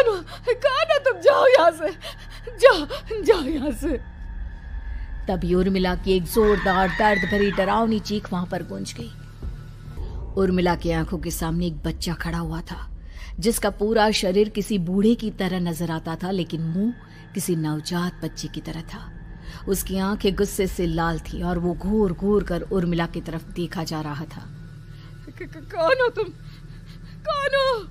कौन हो तुम? जाओ यहाँ से, जाओ जाओ यहाँ से। तभी उर्मिला की एक जोरदार दर्द भरी डरावनी चीख वहां पर गूंज गई। उर्मिला की आंखों के सामने एक बच्चा खड़ा हुआ था, जिसका पूरा शरीर किसी बूढ़े की तरह नजर आता था, लेकिन मुंह किसी नवजात बच्चे की तरह था। उसकी आंखें गुस्से से लाल थी और वो घूर घूर कर उर्मिला की तरफ देखा जा रहा था। कौन हो तुम? कौन हो?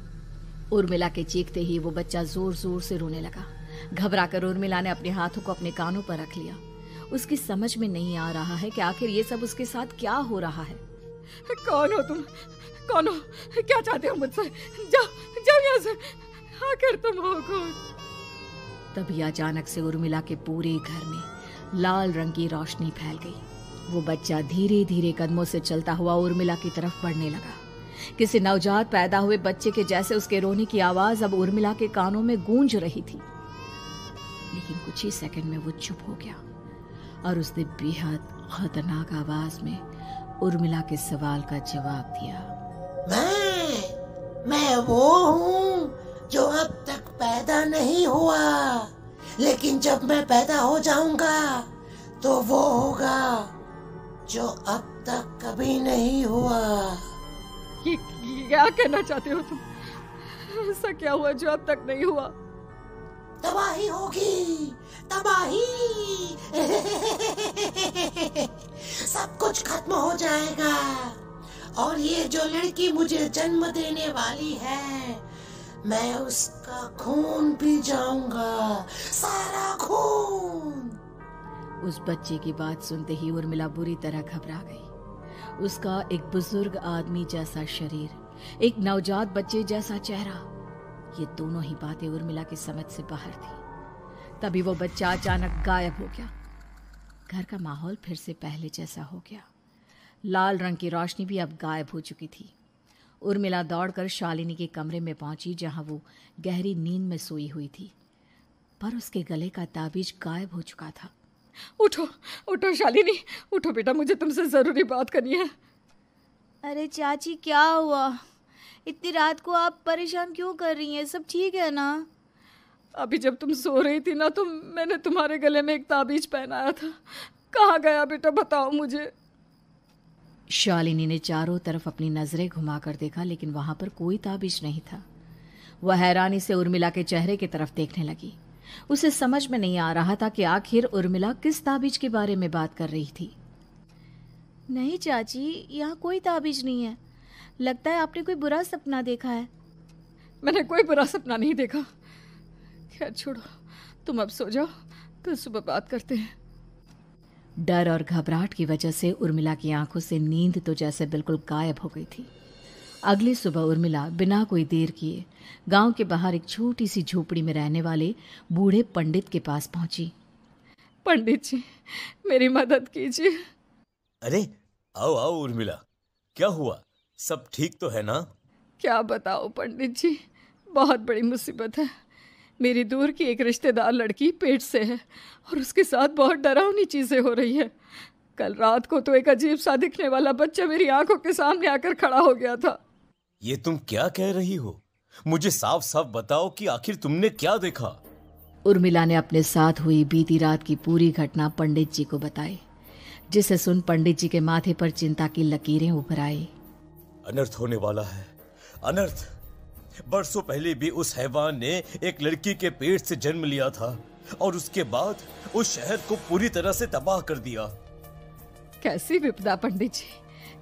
उर्मिला के चीखते ही वो बच्चा जोर जोर से रोने लगा। घबराकर उर्मिला ने अपने हाथों को अपने कानों पर रख लिया। उसकी समझ में नहीं आ रहा है कि आखिर ये सब उसके साथ क्या हो रहा है। कौन हो तुम? कौन हो? क्या चाहते हो मुझसे? जाओ जाओ यहाँ से, आखिर तुम हो कौन? तभी अचानक से उर्मिला के पूरे घर में लाल रंग की रोशनी फैल गई। वो बच्चा धीरे धीरे कदमों से चलता हुआ उर्मिला की तरफ बढ़ने लगा। किसी नवजात पैदा हुए बच्चे के जैसे उसके रोने की आवाज अब उर्मिला के कानों में गूंज रही थी। लेकिन कुछ ही सेकंड में वो चुप हो गया और उसने बेहद खतरनाक आवाज में उर्मिला के सवाल का जवाब दिया। मैं वो हूँ जो अब तक पैदा नहीं हुआ, लेकिन जब मैं पैदा हो जाऊंगा तो वो होगा जो अब तक कभी नहीं हुआ। ये क्या कहना चाहते हो तुम? ऐसा क्या हुआ जो अब तक नहीं हुआ? तबाही होगी, तबाही। सब कुछ खत्म हो जाएगा और ये जो लड़की मुझे जन्म देने वाली है, मैं उसका खून पी जाऊंगा, सारा खून। उस बच्चे की बात सुनते ही उर्मिला बुरी तरह घबरा गई। उसका एक बुजुर्ग आदमी जैसा शरीर, एक नवजात बच्चे जैसा चेहरा, ये दोनों ही बातें उर्मिला की समझ से बाहर थी। तभी वो बच्चा अचानक गायब हो गया। घर का माहौल फिर से पहले जैसा हो गया। लाल रंग की रोशनी भी अब गायब हो चुकी थी। उर्मिला दौड़कर शालिनी के कमरे में पहुंची, जहां वो गहरी नींद में सोई हुई थी, पर उसके गले का ताबीज गायब हो चुका था। उठो उठो शालिनी, उठो बेटा, मुझे तुमसे जरूरी बात करनी है। अरे चाची, क्या हुआ? इतनी रात को आप परेशान क्यों कर रही हैं? सब ठीक है ना? अभी जब तुम सो रही थी ना, तो मैंने तुम्हारे गले में एक ताबीज पहनाया था। कहाँ गया बेटा, बताओ मुझे। शालिनी ने चारों तरफ अपनी नजरें घुमाकर देखा, लेकिन वहां पर कोई ताबीज नहीं था। वह हैरानी से उर्मिला के चेहरे की तरफ देखने लगी। उसे समझ में नहीं आ रहा था कि आखिर उर्मिला किस ताबीज के बारे में बात कर रही थी। नहीं चाची, यहाँ कोई ताबीज नहीं है। लगता है आपने कोई बुरा सपना देखा है। मैंने कोई बुरा सपना नहीं देखा। खैर छोड़ो, तुम अब सो जाओ, कल सुबह बात करते हैं। डर और घबराहट की वजह से उर्मिला की आंखों से नींद तो जैसे बिल्कुल गायब हो गई थी। अगली सुबह उर्मिला बिना कोई देर किए गांव के बाहर एक छोटी सी झोपड़ी में रहने वाले बूढ़े पंडित के पास पहुंची। पंडित जी, मेरी मदद कीजिए। अरे आओ आओ उर्मिला, क्या हुआ? सब ठीक तो है ना? क्या बताओ पंडित जी, बहुत बड़ी मुसीबत है। मेरी दूर की एक रिश्तेदार लड़की पेट से है और उसके साथ बहुत डरावनी चीजें हो रही है। कल रात को तो एक अजीब सा दिखने वाला बच्चा मेरी आंखों के सामने आकर खड़ा हो गया था। ये तुम क्या कह रही हो? मुझे साफ साफ बताओ कि आखिर तुमने क्या देखा? उर्मिला ने अपने साथ हुई बीती रात की पूरी घटना पंडित जी को बताई, जिसे सुन पंडित जी के माथे पर चिंता की लकीरें उभर आई। अनर्थ होने वाला है, अनर्थ। बरसों पहले भी उस हैवान ने एक लड़की के पेट से जन्म लिया था और उसके बाद उस शहर को पूरी तरह से तबाह कर दिया। कैसी विपदा पंडित जी,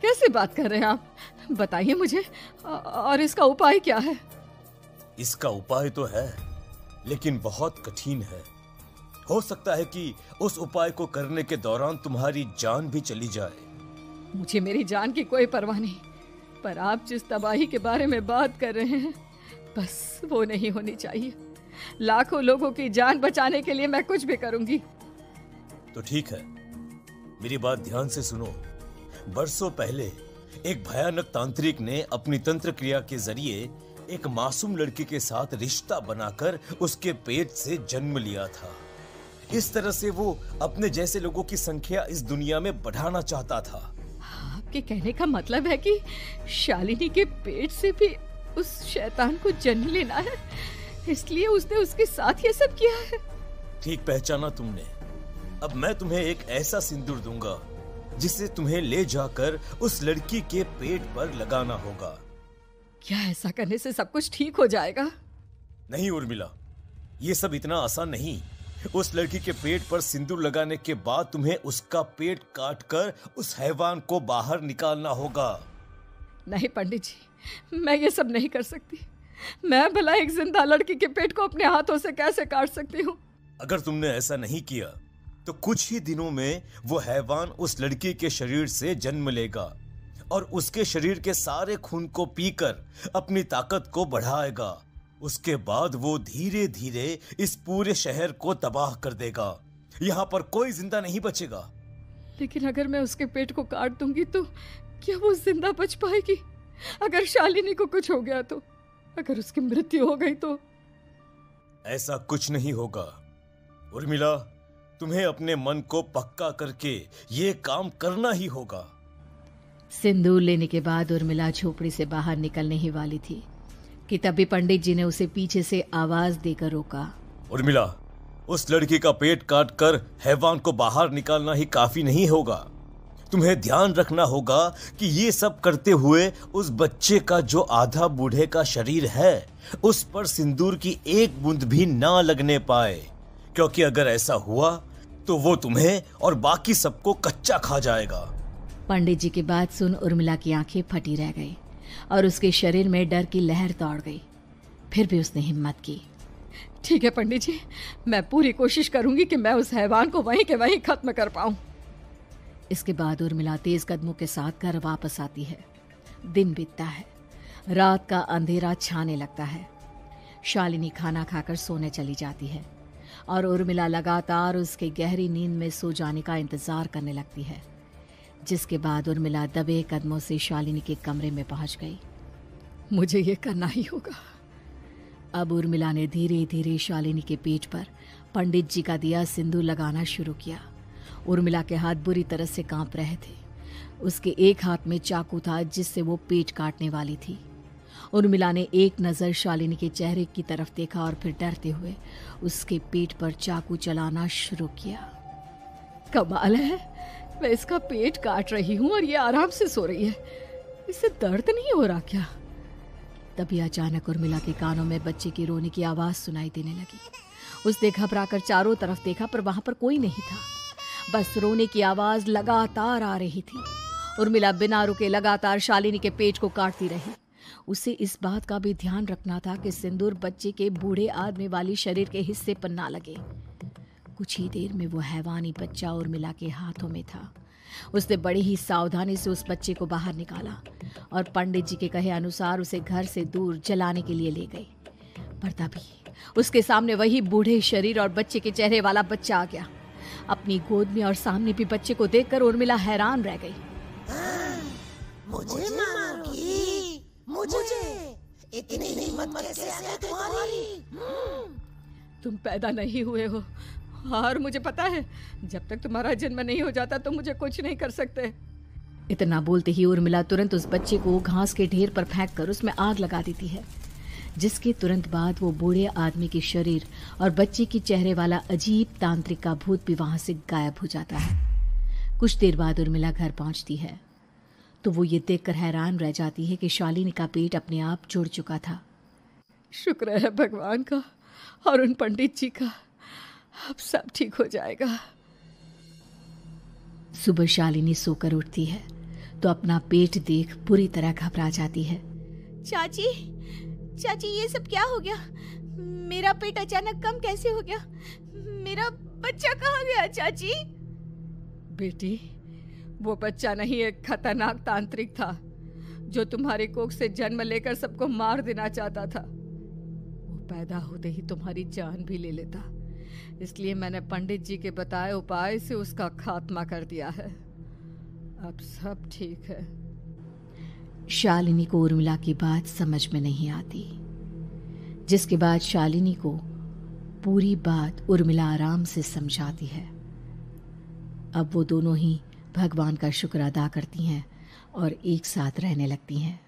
कैसी बात कर रहे हैं आप? बताइए मुझे, और इसका उपाय क्या है? इसका उपाय तो है, लेकिन बहुत कठिन है। हो सकता है कि उस उपाय को करने के दौरान तुम्हारी जान भी चली जाए। मुझे मेरी जान की कोई परवाह नहीं, पर आप जिस तबाही के बारे में बात कर रहे हैं, बस वो नहीं होनी चाहिए। लाखों लोगों की जान बचाने के लिए मैं कुछ भी करूंगी। तो ठीक है, मेरी बात ध्यान से सुनो। बरसों पहले एक भयानक तांत्रिक ने अपनी तंत्र क्रिया के जरिए एक मासूम लड़की के साथ रिश्ता बनाकर उसके पेट से जन्म लिया था। इस तरह से वो अपने जैसे लोगों की संख्या इस दुनिया में बढ़ाना चाहता था। आपके कहने का मतलब है कि शालिनी के पेट से भी उस शैतान को जन्म लेना है? इसलिए उसने उसके साथ ये सब किया है। ठीक पहचाना तुमने। अब मैं तुम्हें एक ऐसा सिंदूर दूंगा जिसे तुम्हें ले जाकर उस लड़की के पेट पर लगाना होगा। क्या ऐसा करने से सब कुछ ठीक हो जाएगा? नहीं उर्मिला, ये सब इतना आसान नहीं। उस लड़की के पेट पर सिंदूर लगाने के बाद तुम्हें उसका पेट काटकर उस हैवान को बाहर निकालना होगा। नहीं पंडित जी, मैं ये सब नहीं कर सकती। मैं भला एक जिंदा लड़की के पेट को अपने हाथों से कैसे काट सकती हूँ? अगर तुमने ऐसा नहीं किया तो कुछ ही दिनों में वो हैवान उस लड़की के शरीर से जन्म लेगा और उसके शरीर के सारे खून को पीकर अपनी ताकत को बढ़ाएगा। उसके बाद वो धीरे धीरे इस पूरे शहर को तबाह कर देगा। यहाँ पर कोई जिंदा नहीं बचेगा। लेकिन अगर मैं उसके पेट को काट दूंगी तो क्या वो जिंदा बच पाएगी? अगर शालिनी को कुछ हो गया तो, अगर उसकी मृत्यु हो गई तो? ऐसा कुछ नहीं होगा उर्मिला, तुम्हें अपने मन को पक्का करके ये काम करना ही होगा। सिंदूर लेने के बाद उर्मिला झोपड़ी से बाहर निकलने ही वाली थी कि तभी पंडित जी ने उसे पीछे से आवाज देकर रोका। उर्मिला, उस लड़की का पेट काटकर हैवान को बाहर निकालना ही काफी नहीं होगा। तुम्हें ध्यान रखना होगा कि ये सब करते हुए उस बच्चे का जो आधा बूढ़े का शरीर है उस पर सिंदूर की एक बूंद भी ना लगने पाए, क्योंकि अगर ऐसा हुआ तो वो तुम्हें और बाकी सबको कच्चा खा जाएगा। पंडित जी की बात सुन उर्मिला की आंखें फटी रह गई और उसके शरीर में डर की लहर दौड़ गई। फिर भी उसने हिम्मत की। ठीक है पंडित जी, मैं पूरी कोशिश करूंगी कि मैं उस हैवान को वहीं के वहीं खत्म कर पाऊं। इसके बाद उर्मिला तेज कदमों के साथ घर वापस आती है। दिन बीतता है, रात का अंधेरा छाने लगता है। शालिनी खाना खाकर सोने चली जाती है और उर्मिला लगातार उसके गहरी नींद में सो जाने का इंतजार करने लगती है, जिसके बाद उर्मिला दबे कदमों से शालिनी के कमरे में पहुंच गई। मुझे ये करना ही होगा। अब उर्मिला ने धीरे धीरे शालिनी के पेट पर पंडित जी का दिया सिंदूर लगाना शुरू किया। उर्मिला के हाथ बुरी तरह से कांप रहे थे। उसके एक हाथ में चाकू था जिससे वो पेट काटने वाली थी। उर्मिला ने एक नज़र शालिनी के चेहरे की तरफ देखा और फिर डरते हुए उसके पेट पर चाकू चलाना शुरू किया। कमाल है, मैं इसका पेट काट रही हूँ और ये आराम से सो रही है। इसे दर्द नहीं हो रहा क्या? तभी अचानक उर्मिला के कानों में बच्चे की रोने की आवाज सुनाई देने लगी। उसने घबराकर चारों तरफ देखा पर वहां पर कोई नहीं था। बस रोने की आवाज लगातार आ रही थी। उर्मिला बिना रुके लगातार शालिनी के पेट को काटती रही। उसे इस बात का भी ध्यान रखना था कि सिंदूर बच्चे के बूढ़े आदमी वाली शरीर के हिस्से पर ना लगे। कुछ ही देर में वो हैवानी बच्चा उर्मिला के हाथों में था। उसने बड़ी ही सावधानी से उस बच्चे को बाहर निकाला और पंडित जी के कहे अनुसार उसे घर से दूर जलाने के लिए ले गई। पर तभी उसके सामने वही बूढ़े शरीर और बच्चे के चेहरे वाला बच्चा आ गया। अपनी गोद में और सामने भी बच्चे को देखकर उर्मिला हैरान रह गई। मुझे मारोगी? मुझे इतनी हिम्मत कैसे आ गई तुम्हारी? तुम पैदा नहीं हुए हो और मुझे पता है जब तक तुम्हारा जन्म नहीं हो जाता तो मुझे कुछ नहीं कर सकते। इतना बोलते ही उर्मिला तुरंत उस बच्चे को घास के ढेर पर फेंककर उसमें आग लगा देती है, जिसके तुरंत बाद वो बूढ़े आदमी के शरीर और बच्चे के चेहरे वाला अजीब तांत्रिक का भूत भी वहां से गायब हो जाता है। कुछ देर बाद उर्मिला घर पहुंचती है तो वो ये देखकर हैरान रह जाती है कि शालिनी का पेट अपने आप जुड़ चुका था। शुक्र है भगवान का और उन पंडित जी का, अब सब ठीक हो जाएगा। सुबह शालिनी सोकर उठती है तो अपना पेट देख पूरी तरह घबरा जाती है। चाची, चाची ये सब क्या हो गया? मेरा पेट अचानक कम कैसे हो गया? मेरा बच्चा कहाँ गया चाची? बेटी, वो बच्चा नहीं, एक खतरनाक तांत्रिक था जो तुम्हारी कोख से जन्म लेकर सबको मार देना चाहता था। वो पैदा होते ही तुम्हारी जान भी ले लेता, इसलिए मैंने पंडित जी के बताए उपाय से उसका खात्मा कर दिया है। अब सब ठीक है। शालिनी को उर्मिला की बात समझ में नहीं आती, जिसके बाद शालिनी को पूरी बात उर्मिला आराम से समझाती है। अब वो दोनों ही भगवान का शुक्र अदा करती हैं और एक साथ रहने लगती हैं।